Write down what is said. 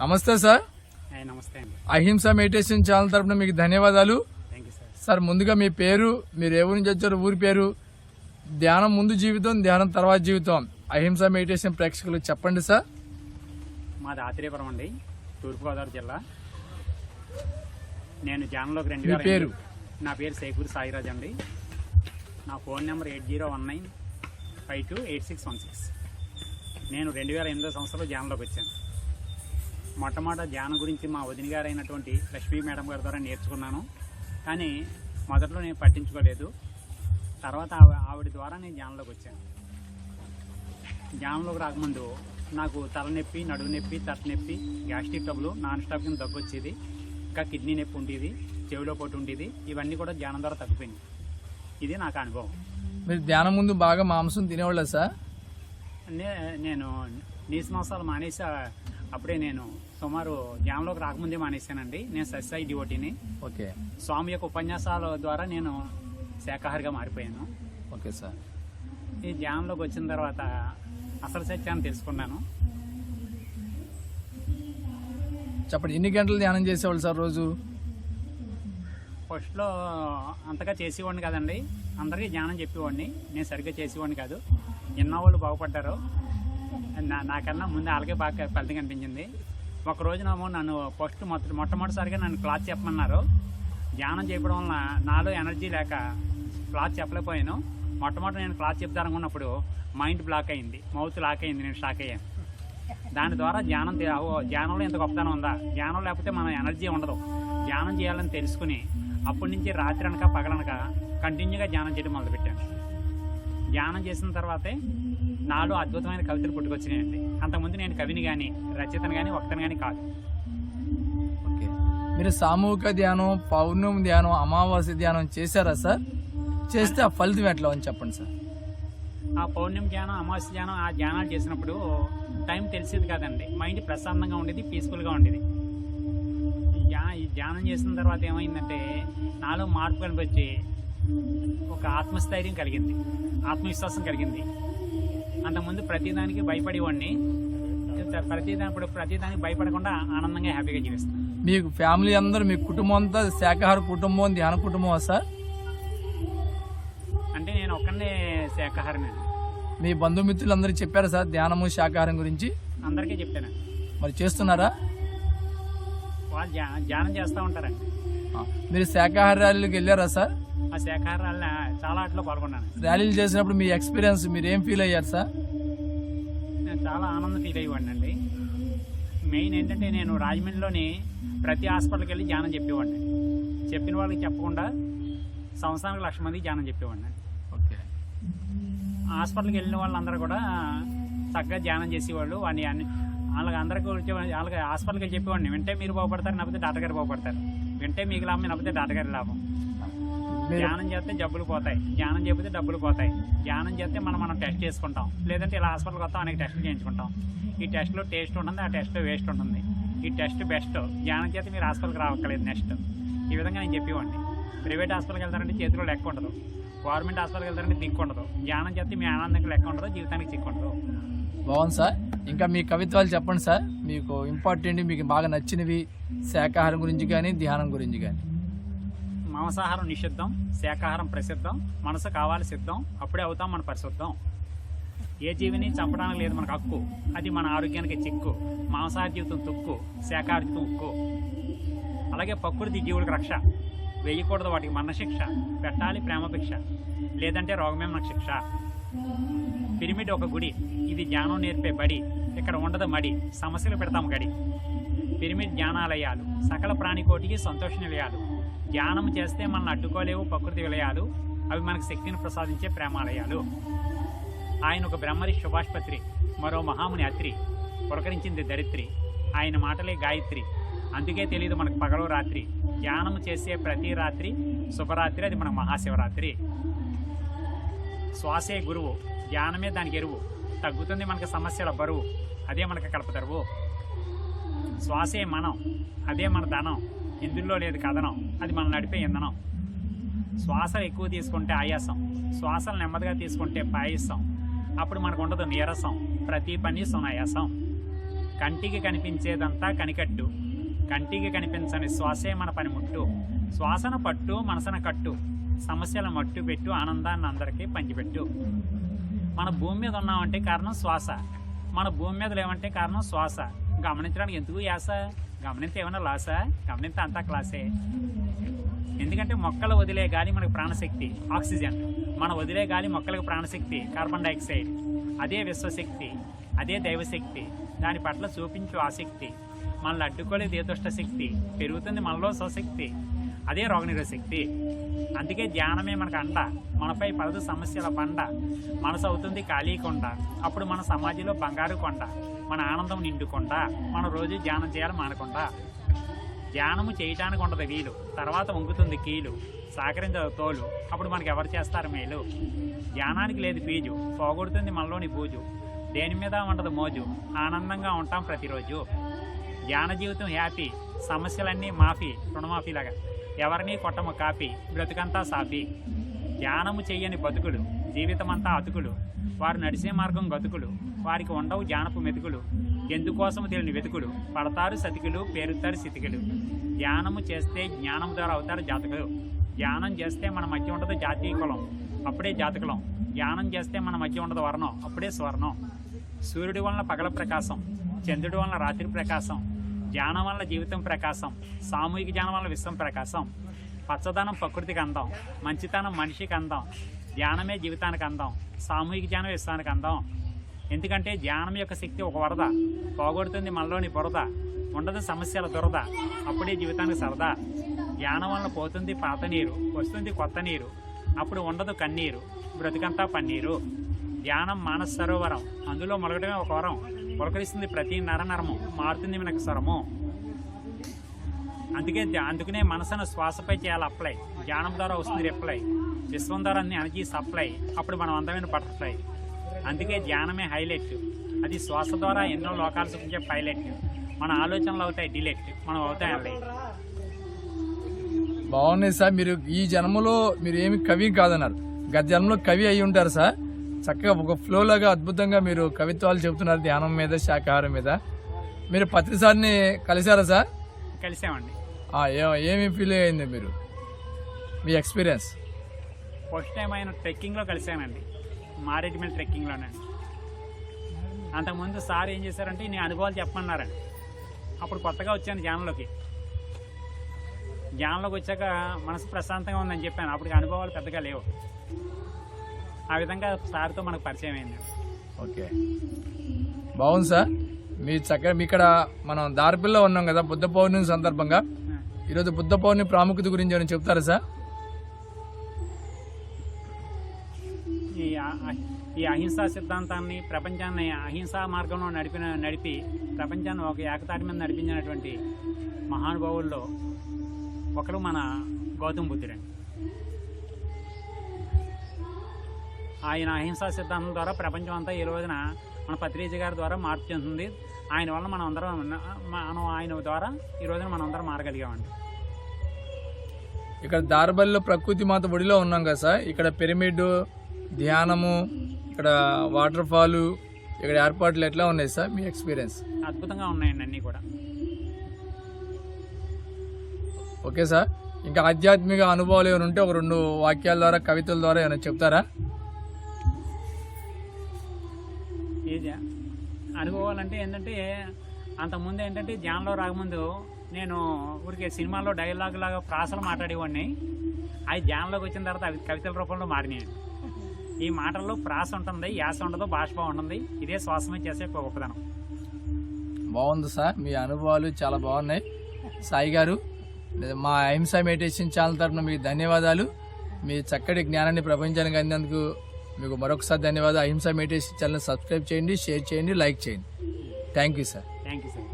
నమస్తే సార్. నమస్తే అండి. అహింస మెడిటేషన్ ఛానల్ తరపున మీకు ధన్యవాదాలు. Thank you sir. సార్ ముందుగా మీ పేరు, మీరు ఏ ఊరి నుంచి వచ్చారు, ఊరి పేరు, ధ్యానం ముందు జీవితం, ధ్యానం తర్వాత జీవితం, అహింస మెడిటేషన్ ప్రేక్షకులకు చెప్పండి సార్. మాది ఆత్రేయపురం అండి, తూర్పుగోదావరి జిల్లా. నేను ధ్యానంలోకి మీ పేరు? నా పేరు సేకూరి సాయిరాజ్ అండి. నా ఫోన్ నెంబర్ 8019528616. నేను 2008 సంవత్సరంలో ధ్యానంలోకి వచ్చాను. మొట్టమొదటి ధ్యానం గురించి మా వదిన గారు అయినటువంటి లక్ష్మీ మేడం గారి ద్వారా నేర్చుకున్నాను. కానీ మొదట్లో నేను పట్టించుకోలేదు. తర్వాత ఆవిడ ద్వారా నేను ధ్యానంలోకి వచ్చాను. ధ్యానంలోకి రాకముందు నాకు తలనొప్పి, నడుము నొప్పి, తట్టనొప్పి, గ్యాస్ట్రిక్ ట్రబుల్, నాన్ స్టాప్ కింద దగ్గు వచ్చేది. ఇంకా కిడ్నీ నొప్పి ఉండేది, చెవిలో పొట్టు ఉండేది. ఇవన్నీ కూడా ధ్యానం ద్వారా తగ్గిపోయింది. ఇది నాకు అనుభవం. మీరు ధ్యానం ముందు బాగా మాంసం తినేవాళ్ళ సార్? నేను నీసు మాంసాలు మానేసి అప్పుడే నేను సుమారు ధ్యానంలోకి రాకముందే మానేశానండి. నేను సత్యసాయి డివోటీని. ఓకే. స్వామి యొక్క ఉపన్యాసాల ద్వారా నేను శాకాహారిగా మారిపోయాను. Okay sir. ఈ ధ్యానంలోకి వచ్చిన తర్వాత అసలు సత్యాన్ని తెలుసుకున్నాను. చెప్పండి, ఎన్ని గంటలు ధ్యానం చేసేవాళ్ళు సార్ రోజు? ఫస్ట్లో అంతగా చేసేవాడిని కదండి. అందరికీ ధ్యానం చెప్పేవాడిని, నేను సరిగ్గా చేసేవాడిని కాదు. ఎన్నోవాళ్ళు బాగుపడ్డారు. నాకన్నా ముందు వాళ్ళకే బాగా ఫలితం కనిపించింది. ఒక రోజునేమో నన్ను మొట్టమొదటిసారిగా నన్ను క్లాస్ చెప్పమన్నారు. ధ్యానం చేయడం వలన నాలో ఎనర్జీ లేక క్లాస్ చెప్పలేకపోయాను. మొట్టమొదటి నేను క్లాస్ చెప్తారనుకున్నప్పుడు మైండ్ బ్లాక్ అయింది, మౌత్ లాక్ అయింది. నేను షాక్ అయ్యాను. దాని ద్వారా ధ్యానంలో ఎంత గొప్పతనం ఉందా, ధ్యానం లేకపోతే మన ఎనర్జీ ఉండదు. ధ్యానం చేయాలని తెలుసుకుని అప్పటి నుంచి రాత్రి అనక పగలనక కంటిన్యూగా ధ్యానం చేయడం మొదలుపెట్టాను. ధ్యానం చేసిన తర్వాతే నాలో అద్భుతమైన కవితలు పుట్టుకొచ్చినాయండి. అంతకుముందు నేను కవిని కానీ, రచయితను కానీ, వక్తను కానీ కాదు. ఓకే. మీరు సామూహిక ధ్యానం, పౌర్ణమి ధ్యానం, అమావాస్య ధ్యానం చేశారా సార్? చేస్తే ఆ ఫలితం ఎట్లా అని చెప్పండి సార్. ఆ పౌర్ణమి ధ్యానం, అమావాస్య ధ్యానం, ఆ ధ్యానాలు చేసినప్పుడు టైం తెలిసేది కాదండి. మైండ్ ప్రశాంతంగా ఉండేది, పీస్ఫుల్గా ఉండేది. ఈ ధ్యానం చేసిన తర్వాత ఏమైందంటే నాలో మార్పు కనిపించి ఒక ఆత్మస్థైర్యం కలిగింది, ఆత్మవిశ్వాసం కలిగింది. అంతకుముందు ప్రతిదానికి భయపడేవాడిని. ప్రతిదానికి భయపడకుండా ఆనందంగా హ్యాపీగా జీవిస్తాను. మీకు ఫ్యామిలీ అందరూ, మీ కుటుంబం అంతా శాకాహార కుటుంబం, ధ్యాన కుటుంబం సార్? అంటే నేను ఒక్కనే శాకాహారమే. మీ బంధుమిత్రులందరికీ చెప్పారా సార్ ధ్యానము శాకాహారం గురించి? అందరికీ చెప్తాను. మరి చేస్తున్నారా? వాళ్ళు ధ్యానం చేస్తూ ఉంటారండి. మీరు శాకాహార ర్యాలీలకు వెళ్ళారా సార్? ఆ శాకాహార ర్యాలీ చాలా వాటిలో పాల్గొన్నాను. ర్యాలీలు చేసినప్పుడు మీ ఎక్స్పీరియన్స్, మీరు ఏం ఫీల్ అయ్యారు సార్? నేను చాలా ఆనందం ఫీల్ అయ్యేవాడిని అండి. మెయిన్ ఏంటంటే నేను రాజమండ్రిలోని ప్రతి హాస్పిటల్కి వెళ్ళి ధ్యానం చెప్పేవాడిని. చెప్పిన వాళ్ళకి చెప్పకుండా సంవత్సరానికి 1,00,000 మందికి ధ్యానం చెప్పేవాడిని. ఓకే. హాస్పిటల్కి వెళ్ళిన వాళ్ళందరూ కూడా చక్కగా ధ్యానం చేసేవాళ్ళు. వాళ్ళకి అందరికీ వాళ్ళకి హాస్పిటల్కి వెళ్ళి చెప్పేవాడిని, వింటే మీరు బాగుపడతారు, లేకపోతే డాక్టర్ గారు బాగుపడతారు. వింటే మీకు లాభం, లేకపోతే డాక్టర్ గారి లాభం. ధ్యానం చేస్తే జబ్బులు పోతాయి, ధ్యానం చేయకపోతే డబ్బులు పోతాయి. ధ్యానం చేస్తే మనం టెస్ట్ చేసుకుంటాం, లేదంటే ఇలా హాస్పిటల్కి వస్తాం, అనేక టెస్టులు చేయించుకుంటాం. ఈ టెస్ట్లో టేస్ట్ ఉంటుంది, ఆ టెస్ట్లో వేస్ట్ ఉంటుంది. ఈ టెస్ట్ బెస్ట్, ధ్యానం చేస్తే మీరు హాస్పిటల్కి రావక్కర్లేదు నెక్స్ట్. ఈ విధంగా నేను చెప్పేవాడిని. ప్రైవేట్ హాస్పిటల్కి వెళ్తారంటే చేతిలో లెక్క ఉండదు, గవర్నమెంట్ హాస్పిటల్కి వెళ్తారంటే దిక్కు ఉండదు. ధ్యానం చేస్తే మీ ఆనందానికి లెక్క ఉండదు, జీవితానికి చిక్కు ఉండదు. బాగుంది సార్. ఇంకా మీ కవిత్వాలు చెప్పండి సార్. మీకు ఇంపార్టెంట్, మీకు బాగా నచ్చినవి శాకాహారం గురించి కానీ, ధ్యానం గురించి కానీ. మాంసాహారం నిషిద్ధం, శాకాహారం ప్రసిద్ధం, మనసు కావాలి సిద్ధం, అప్పుడే అవుతాం మన పరిశుద్ధం. ఏ జీవిని చంపడానికి లేదు మనకు హక్కు, అది మన ఆరోగ్యానికి చిక్కు. మాంసాహార జీవితం తుక్కు, శాకాహార జీవితం ఉక్కు. అలాగే ప్రకృతి జీవులకు రక్ష, వేయకూడదు వాటికి మరణశిక్ష, పెట్టాలి ప్రేమభిక్ష, లేదంటే రోగమే మనకు శిక్ష. పిరమిడ్ ఒక గుడి, ఇది జ్ఞానం నేర్పే బడి, ఇక్కడ ఉండదు మడి, సమస్యలు పెడతాం గడి. పిరమిడ్ జ్ఞానాలయాలు, సకల ప్రాణికోటికి సంతోష నిలయాలు. ధ్యానం చేస్తే మనల్ని అడ్డుకోలేవు ప్రకృతి విలయాలు, అవి మనకు శక్తిని ప్రసాదించే ప్రేమాలయాలు. ఆయన ఒక బ్రహ్మరి శుభాష్పత్రి, మరో మహాముని అత్రి, పులకరించింది దరిత్రి, ఆయన మాటలే గాయత్రి. అందుకే తెలియదు మనకు పగలు రాత్రి, ధ్యానం చేసే ప్రతి రాత్రి శుభరాత్రి, అది మన మహాశివరాత్రి. శ్వాసే గురువు, ధ్యానమే దానికి ఎరువు, తగ్గుతుంది మనకు సమస్యల బరువు, అదే మనకు కల్పతరువు. శ్వాసే మనం, అదే మన ధనం, ఇందులో లేదు కథనం, అది మనం నడిపే ఇంధనం. శ్వాసలు ఎక్కువ తీసుకుంటే ఆయాసం, శ్వాసలు నెమ్మదిగా తీసుకుంటే పాయసం, అప్పుడు మనకు ఉండదు నీరసం, ప్రతి పని సునాయాసం. కంటికి కనిపించేదంతా కనికట్టు, కంటికి కనిపించని శ్వాసే మన పనిముట్టు, శ్వాసన పట్టు మనసన కట్టు, సమస్యల మట్టు పెట్టు, ఆనందాన్ని అందరికీ పంచిపెట్టు. మన భూమి మీద ఉన్నామంటే కారణం శ్వాస, మన భూమి మీద లేవంటే కారణం శ్వాస. గమనించడానికి ఎందుకు యాస, గమనించి ఏమైనా లాసా, గమనించి అంతా క్లాసే. ఎందుకంటే మొక్కలు వదిలే గాలి మనకు ప్రాణశక్తి ఆక్సిజన్, మన వదిలే గాలి మొక్కలకు ప్రాణశక్తి కార్బన్ డైఆక్సైడ్. అదే విశ్వశక్తి, అదే దైవశక్తి, దాని పట్ల చూపించు ఆసక్తి. మనల్ని అడ్డుకోలేదు ఏ దుష్ట శక్తి, పెరుగుతుంది మనలో స్వశక్తి, అదే రోగనిరోధ శక్తి. అందుకే ధ్యానమే మనకు అండ, మనపై పడదు సమస్యల బండ. మనసు అవుతుంది ఖాళీ కొండ, అప్పుడు మన సమాధిలో బంగారు కొండ, మన ఆనందం నిండుకొండ. మన రోజు ధ్యానం చేయాలి మానకుండా. ధ్యానము చేయటానికి ఉండదు వీలు, తర్వాత వంగుతుంది కీలు, సహకరించదు తోలు, అప్పుడు మనకి ఎవరు చేస్తారు మేలు. ధ్యానానికి లేదు ఫీజు, పోగొడుతుంది మనలోని బూజు, దేని మీద ఉండదు మోజు, ఆనందంగా ఉంటాం ప్రతిరోజు. ధ్యాన జీవితం హ్యాపీ, సమస్యలన్నీ మాఫీ, రుణమాఫీలాగా, ఎవరినీ కొట్టము కాపీ, బ్రతుకంతా సాఫీ. ధ్యానము చెయ్యని బతుకులు, జీవితమంతా అతుకులు, వారు నడిచే మార్గం గతుకులు, వారికి ఉండవు జ్ఞానపు మెతుకులు, ఎందుకోసము తెలియని వెతుకులు, పడతారు సతికులు, పేరుతారు సితికులు. ధ్యానము చేస్తే జ్ఞానం ద్వారా అవుతారు జాతకులు. ధ్యానం చేస్తే మన మధ్య ఉండదు జాతీయ కులం, అప్పుడే జాతకులం. ధ్యానం చేస్తే మన మధ్య ఉండదు వర్ణం, అప్పుడే స్వర్ణం. సూర్యుడి వలన పగల ప్రకాశం, చంద్రుడి వలన రాత్రి ప్రకాశం, ధ్యానం వల్ల జీవితం ప్రకాశం, సామూహిక ధ్యానం వల్ల విశ్వం ప్రకాశం. పచ్చదనం ప్రకృతికి అందం, మంచితనం మనిషికి అందం, ధ్యానమే జీవితానికి అందం, సామూహిక ధ్యానం విశ్వానికి అందం. ఎందుకంటే ధ్యానం యొక్క శక్తి ఒక వరద, పోగొడుతుంది మనలోని బురద, ఉండదు సమస్యల దురద, అప్పుడే జీవితానికి సరదా. ధ్యానం వల్ల పోతుంది పాత నీరు, వస్తుంది కొత్త నీరు, అప్పుడు ఉండదు కన్నీరు, బ్రతుకంతా పన్నీరు. ధ్యానం మానస సరోవరం, అందులో మొలగడమే ఒక వరం, పులకరిస్తుంది ప్రతి నరనరము, మారుతుంది మనకు స్వరము. అందుకనే మనసును శ్వాసపై చేయాలి అప్లై, ధ్యానం ద్వారా వస్తుంది రిప్లై, విశ్వం ద్వారా అన్ని ఎనర్జీ సప్లై, అప్పుడు మనం అందమైన బటర్ఫ్లై. అందుకే ధ్యానమే హైలైట్, అది శ్వాస ద్వారా ఎన్నో లోకాలు చూపించే పైలట్. మన ఆలోచనలు అవుతాయి డిలెక్ట్, మనం అవుతాయి హైలైట్. బాగున్నాయి సార్. మీరు ఈ జన్మలో మీరు ఏమి కవి కాదన్నారు, గత జన్మలో కవి అయి ఉంటారు సార్. చక్కగా ఒక ఫ్లో లాగా అద్భుతంగా మీరు కవిత్వాలు చెబుతున్నారు ధ్యానం మీద, శాకాహారం మీద. మీరు పత్రిసారిని కలిశారా సార్? కలిసామండి. ఏమి ఫీల్ అయింది మీరు, మీ ఎక్స్పీరియన్స్? ఫస్ట్ టైం ఆయన ట్రెక్కింగ్లో కలిసానండి, మారేడుమిల్ ట్రెక్కింగ్లోనండి. అంతకుముందు సార్ ఏం చేశారంటే నీ అనుభవాలు చెప్పమన్నారండి. అప్పుడు కొత్తగా వచ్చాను ధ్యానంలోకి. ధ్యానంలోకి వచ్చాక మనసు ప్రశాంతంగా ఉందని చెప్పాను. అప్పటికి అనుభవాలు పెద్దగా లేవు. ఆ విధంగా సార్తో మనకు పరిచయం అయింది. ఓకే, బాగుంది సార్. మీ చక్కగా ఇక్కడ మనం దారిపిల్లో ఉన్నాం కదా, బుద్ధ పౌర్ణమి సందర్భంగా. ఈరోజు బుద్ధ పౌర్ణమి ప్రాముఖ్యత గురించి ఏమైనా చెప్తారా సార్? ఈ అహింసా సిద్ధాంతాన్ని, ప్రపంచాన్ని అహింసా మార్గంలో నడిపి ప్రపంచాన్ని ఒక ఏకతాటి మీద నడిపించినటువంటి మహానుభావుల్లో ఒకరు మన గౌతమ బుద్ధుడండి. ఆయన అహింసా సిద్ధాంతం ద్వారా ప్రపంచం అంతా ఈ రోజున మన పత్రిజీ గారి ద్వారా మార్పు చెందుతుంది. ఆయన వల్ల ఆయన ద్వారా ఈ రోజున మనం అందరం మారగలిగామండి. ఇక్కడ దారబల్లిలో ప్రకృతి మాత ఒడిలో ఉన్నాం కదా సార్. ఇక్కడ పిరమిడ్, ధ్యానము, ఇక్కడ వాటర్ ఫాలు, ఇక్కడ ఏర్పాట్లు ఎట్లా ఉన్నాయి సార్ మీ ఎక్స్పీరియన్స్? అద్భుతంగా ఉన్నాయండి అన్నీ కూడా. Okay sir. ఇంకా ఆధ్యాత్మిక అనుభవాలు ఏమైనా ఉంటే ఒక 2 వాక్యాల ద్వారా, కవితల ద్వారా ఏమైనా చెప్తారా? ఏది అనుభవాలంటే ఏంటంటే, అంతకుముందు ఏంటంటే ధ్యానంలో రాకముందు నేను ఊరికే సినిమాల్లో డైలాగ్ లాగా ప్రాసలు మాట్లాడేవాడిని. అవి ధ్యానంలోకి వచ్చిన తర్వాత అవి కవితల రూపంలో మారినాయి. ఈ మాటల్లో ప్రాస ఉంటుంది, యాస ఉండదు, భాష బాగుంటుంది. ఇదే శ్వాసమే చేసే గొప్పదనం. బాగుంది సార్, మీ అనుభవాలు చాలా బాగున్నాయి. సాయి గారు, మా అహింసా మెడిటేషన్ ఛానల్ తరఫున మీకు ధన్యవాదాలు. మీ చక్కటి జ్ఞానాన్ని ప్రపంచానికి అందినందుకు మీకు మరొకసారి ధన్యవాదాలు. అహింసా మెడిటేషన్ ఛానల్ సబ్స్క్రైబ్ చేయండి, షేర్ చేయండి, లైక్ చేయండి. Thank you sir. Thank you sir.